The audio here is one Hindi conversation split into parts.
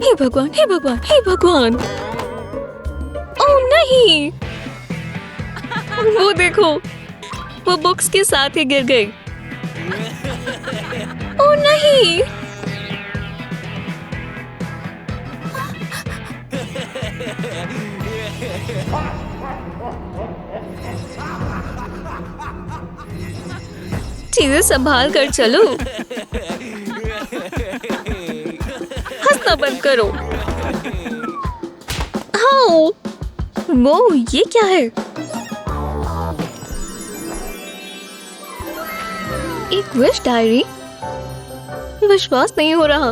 हे भगवान, हे भगवान, हे भगवान! ओह नहीं! वो देखो, वो बुक्स के साथ ही गिर गई। ओह नहीं! चीजें संभाल कर चलो। हंसना बंद करो। हाँ, वो ये क्या है? एक विश डायरी? विश्वास नहीं हो रहा।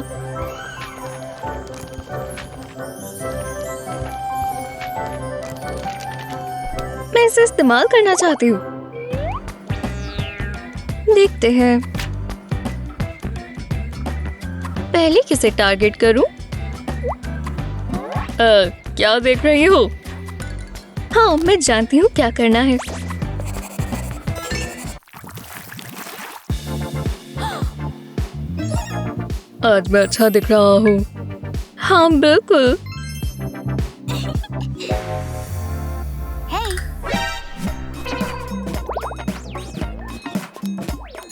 मैं इसे इस्तेमाल करना चाहती हूँ। देखते हैं। पहले किसे टारगेट करूं? क्या देख रही हो? हाँ, मैं जानती हूँ क्या करना है। आज मैं अच्छा दिख रहा हूँ। हाँ, बिल्कुल।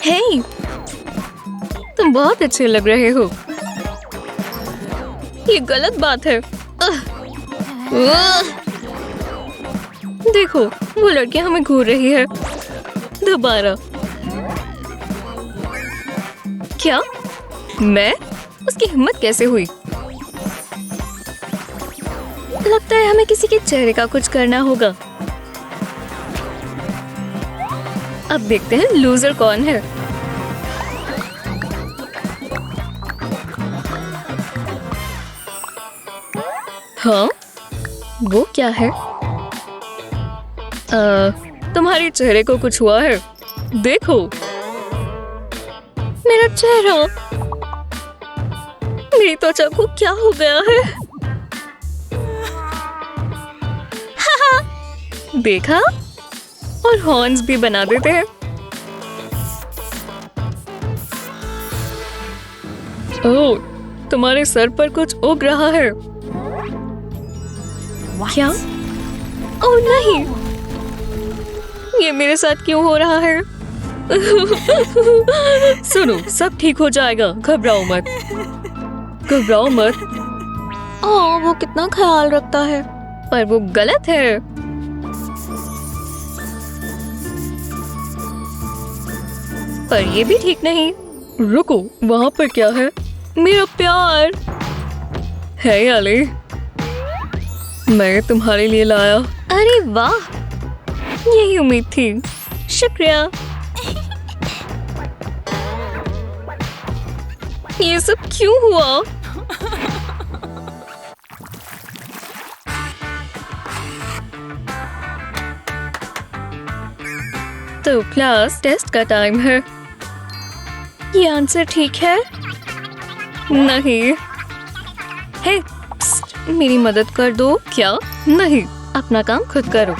हे, तुम बहुत अच्छे लग रहे हो। ये गलत बात है। देखो, वो लड़की हमें घूर रही है। दोबारा। क्या? मैं? उसकी हिम्मत कैसे हुई? लगता है हमें किसी के चेहरे का कुछ करना होगा। अब देखते हैं लूजर कौन है। हाँ, वो क्या है? तुम्हारे चेहरे को कुछ हुआ है। देखो, मेरा चेहरा, मेरी त्वचा को क्या हो गया है? देखा? और हॉर्न्स भी बना देते हैं। ओह, तुम्हारे सर पर कुछ उग रहा है। क्या? ओह नहीं, ये मेरे साथ क्यों हो रहा है? सुनो, सब ठीक हो जाएगा, घबराओ मत। घबराओ मत। ओह, वो कितना ख्याल रखता है, पर वो गलत है। पर ये भी ठीक नहीं। रुको, वहाँ पर क्या है? मेरा प्यार है अली, मैं तुम्हारे लिए लाया। अरे वाह, यही उम्मीद थी। शुक्रिया। ये सब क्यों हुआ? तो क्लास टेस्ट का टाइम है। ये आंसर ठीक है? नहीं। हे, मेरी मदद कर दो। क्या? नहीं, अपना काम खुद करो।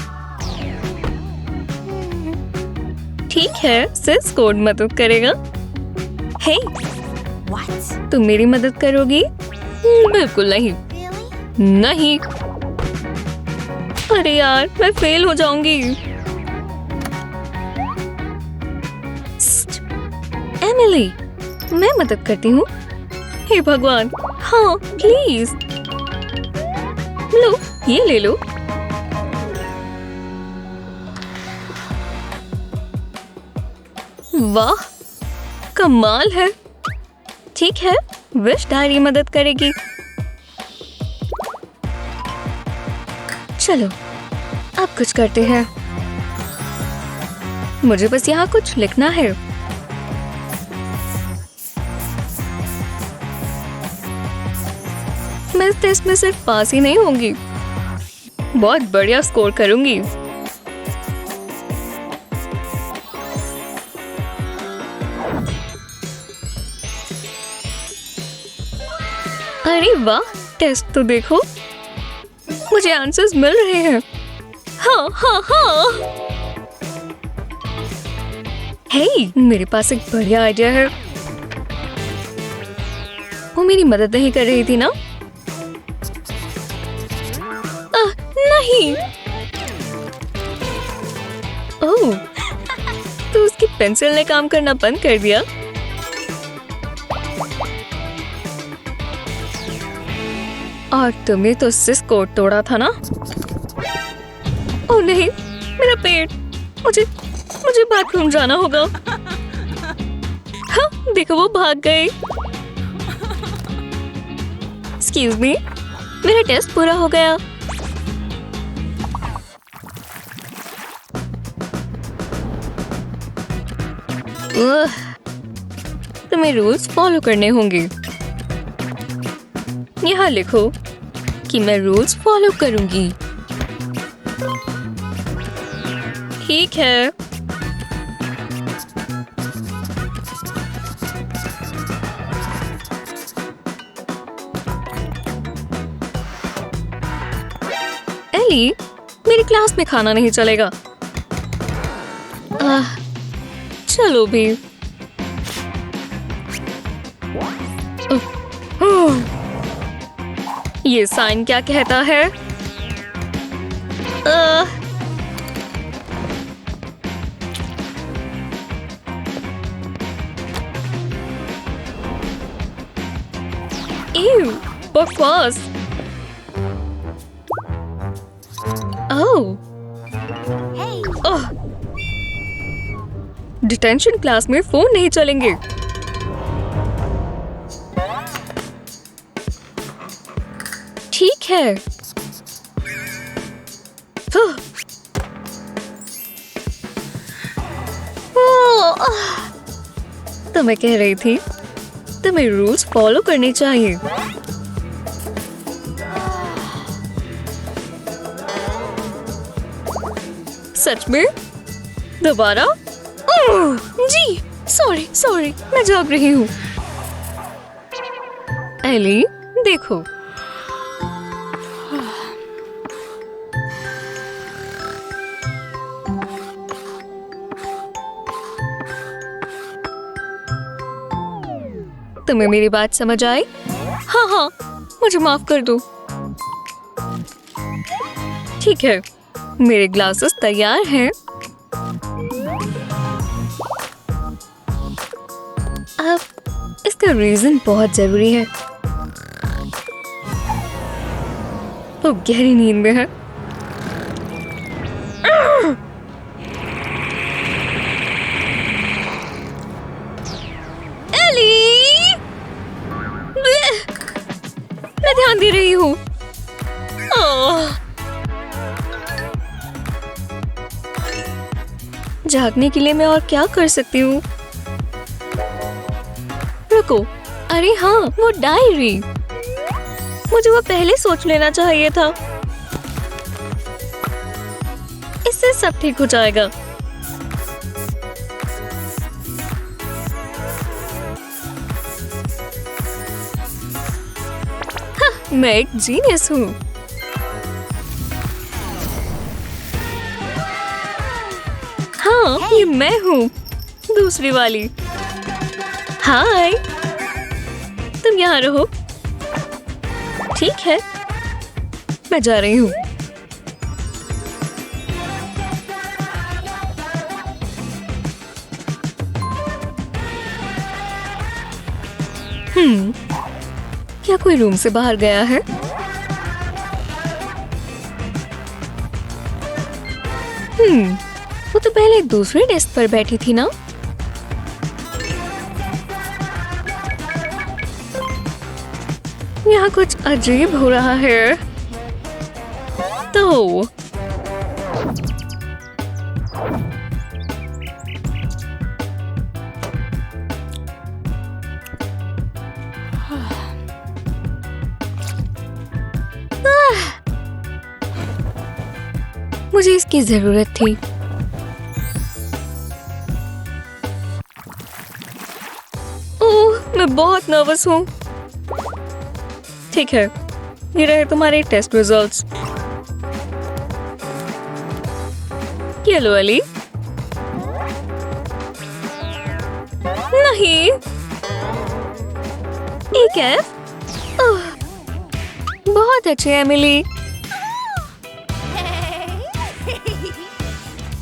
ठीक है, सिर्फ कोड मदद करेगा। हे, तुम मेरी मदद करोगी? बिल्कुल नहीं। नहीं। अरे यार, मैं फेल हो जाऊंगी। एमिली, मैं मदद करती हूँ। हे भगवान, हाँ प्लीज। लो, ये ले लो। वाह, कमाल है। ठीक है, विश डायरी मदद करेगी। चलो, अब कुछ करते हैं। मुझे बस यहाँ कुछ लिखना है। मैं इस टेस्ट में सिर्फ पास ही नहीं होंगी, बहुत बढ़िया स्कोर करूंगी। अरे वाह, टेस्ट तो देखो, मुझे आंसर्स मिल रहे हैं। हाँ हाँ हाँ। हे, मेरे पास एक बढ़िया आइडिया है। मेरी मदद नहीं कर रही थी ना? नहीं। ओह, तो उसकी पेंसिल ने काम करना बंद कर दिया। और तुमने तो सिस कोड तोड़ा था ना? ओह नहीं, मेरा पेट। मुझे बाथरूम जाना होगा। हाँ, देखो वो भाग गए। एक्सक्यूज मी, मेरा टेस्ट पूरा हो गया। तुम्हें रूल्स फॉलो करने होंगे। यहाँ लिखो कि मैं रूल्स फॉलो करूंगी। ठीक है। एली, मेरी क्लास में खाना नहीं चलेगा। चलो भी। ये साइन क्या कहता है? बकवास। ओह, डिटेंशन क्लास में फोन नहीं चलेंगे। ठीक है। तो मैं कह रही थी, तुम्हें रूल्स फॉलो करने चाहिए। सच में? दोबारा? जी, सॉरी, मैं जाग रही हूँ। एली, देखो। तुम्हें मेरी बात समझ आई? हाँ, मुझे माफ कर दो। ठीक है, मेरे ग्लासेस तैयार हैं। अब इसका रीजन बहुत जरूरी है। वो गहरी नींद में है। मैं ध्यान दे रही हूँ। जागने के लिए मैं और क्या कर सकती हूँ? रुको, अरे हाँ, वो डायरी। मुझे वो पहले सोच लेना चाहिए था। इससे सब ठीक हो जाएगा। मैं एक जीनियस हूँ। हाँ, ये मैं हूँ, दूसरी वाली। हाय, तुम यहाँ रहो। ठीक है, मैं जा रही हूँ। क्या कोई रूम से बाहर गया है? वो तो पहले दूसरे डेस्क पर बैठी थी ना? यहाँ कुछ अजीब हो रहा है। तो मुझे इसकी जरूरत थी। ओह, मैं बहुत नर्वस हूँ। ठीक है, ये रहे तुम्हारे टेस्ट रिजल्ट्स। ये लो अली। नहीं, एक F। बहुत अच्छे एमिली।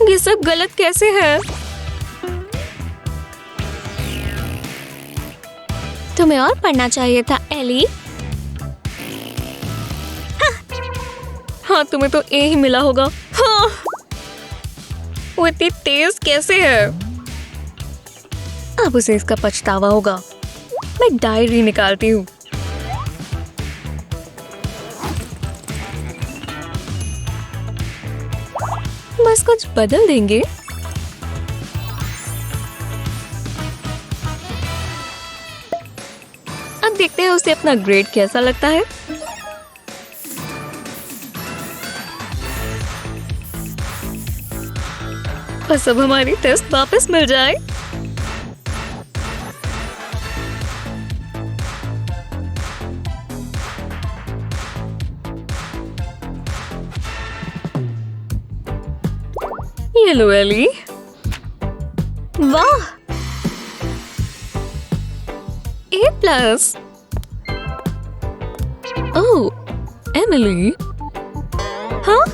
ये सब गलत कैसे है? तुम्हें और पढ़ना चाहिए था एली। हाँ तुम्हें तो ए ही मिला होगा। हाँ वो इतनी तेज कैसे है? अब उसे इसका पछतावा होगा। मैं डायरी निकालती हूँ। बस कुछ बदल देंगे। अब देखते हैं उसे अपना ग्रेड कैसा लगता है। बस अब हमारी टेस्ट वापस मिल जाए। ये लो एली। वाह A+। Oh Emily. हाँ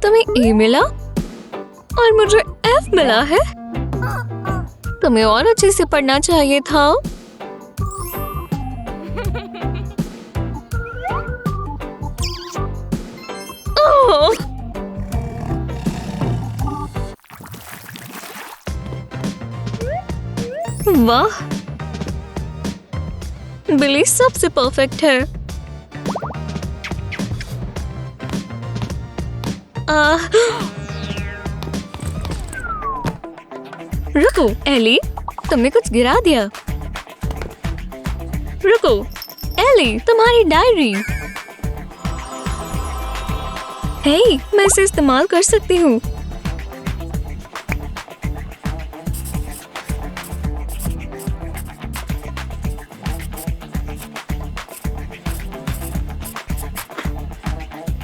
तुम्हें ए मिला और मुझे F मिला है। तुम्हें और अच्छे से पढ़ना चाहिए था। ओह वाह बिली सबसे परफेक्ट है। रुको एली तुमने कुछ गिरा दिया। रुको एली तुम्हारी डायरी। हे मैं इसे इस्तेमाल कर सकती हूँ।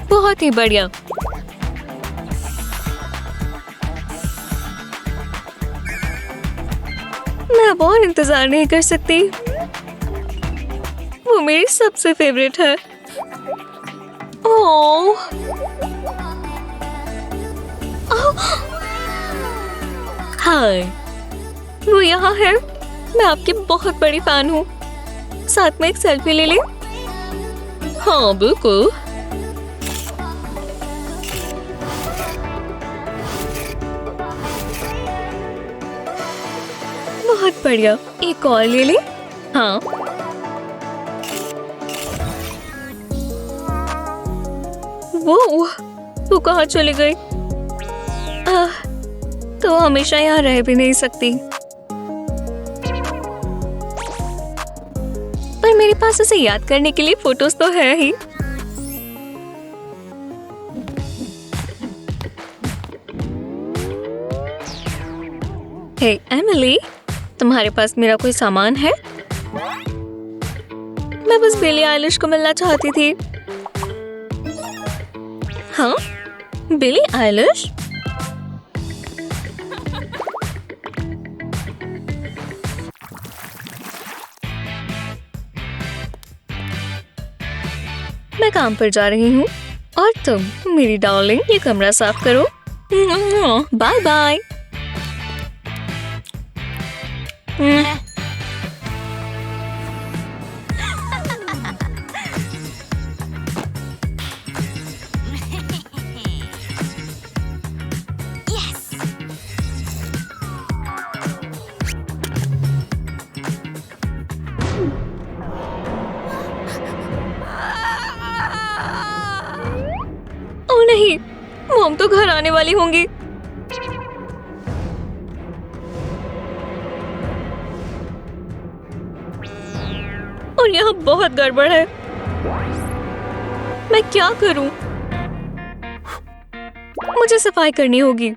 बहुत ही बढ़िया। मैं अब और इंतजार नहीं कर सकती। वो मेरी सबसे फेवरेट है। ओह हाय वो यहाँ है। मैं आपकी बहुत बड़ी फैन हूँ। साथ में एक सेल्फी ले ले। हाँ बिल्कुल। बहुत बढ़िया। एक और ले ले। हाँ वो कहाँ चली गई? तो हमेशा यहाँ रह भी नहीं सकती। पर मेरे पास उसे याद करने के लिए फोटोज तो है ही। हे एमिली तुम्हारे पास मेरा कोई सामान है? मैं बस बिली आइलिश को मिलना चाहती थी। हाँ बिली आइलिश। मैं काम पर जा रही हूँ और तुम मेरी डार्लिंग ये कमरा साफ करो। Bye bye. ओ नहीं मॉम तो घर आने वाली होंगी। और यहाँ बहुत गड़बड़ है। मैं क्या करूं? मुझे सफाई करनी होगी।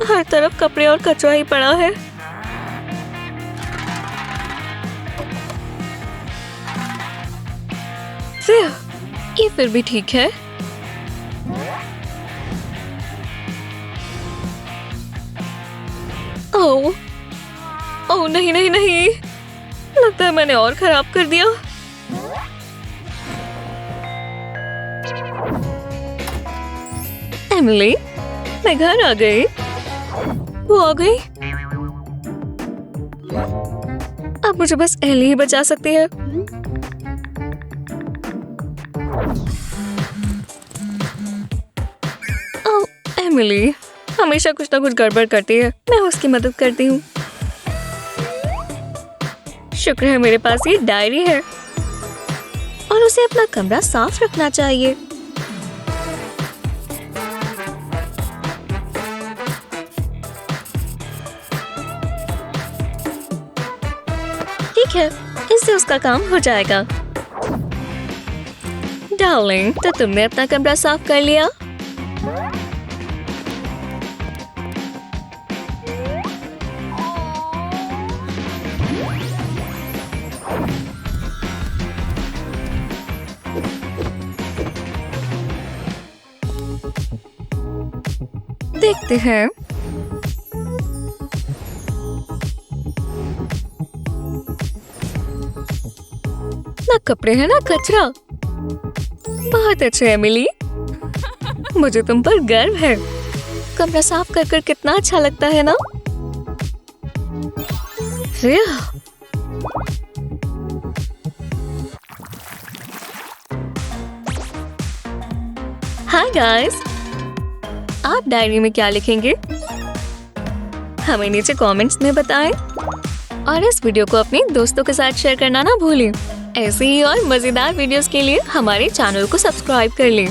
हर तरफ कपड़े और कचरा ही पड़ा है। ये फिर भी ठीक है। ओह ओह, नहीं नहीं नहीं, लगता है मैंने और खराब कर दिया। एमिली, मैं घर आ गई। वो आ गई। अब मुझे बस एली ही बचा सकती है। ओह, एमिली हमेशा कुछ ना कुछ गड़बड़ करती है। मैं उसकी मदद करती हूँ। शुक्र है मेरे पास ये डायरी है और उसे अपना कमरा साफ रखना चाहिए। ठीक है, इससे उसका काम हो जाएगा। डार्लिंग, तो तुमने अपना कमरा साफ कर लिया? देखते हैं। ना कपड़े हैं ना कचरा। बहुत अच्छे एमिली, मुझे तुम पर गर्व है। कमरा साफ कर कर कितना अच्छा लगता है ना। हाय गाइस, आप डायरी में क्या लिखेंगे? हमें नीचे कमेंट्स में बताएं और इस वीडियो को अपने दोस्तों के साथ शेयर करना ना भूलें। ऐसे ही और मजेदार वीडियोस के लिए हमारे चैनल को सब्सक्राइब कर लें।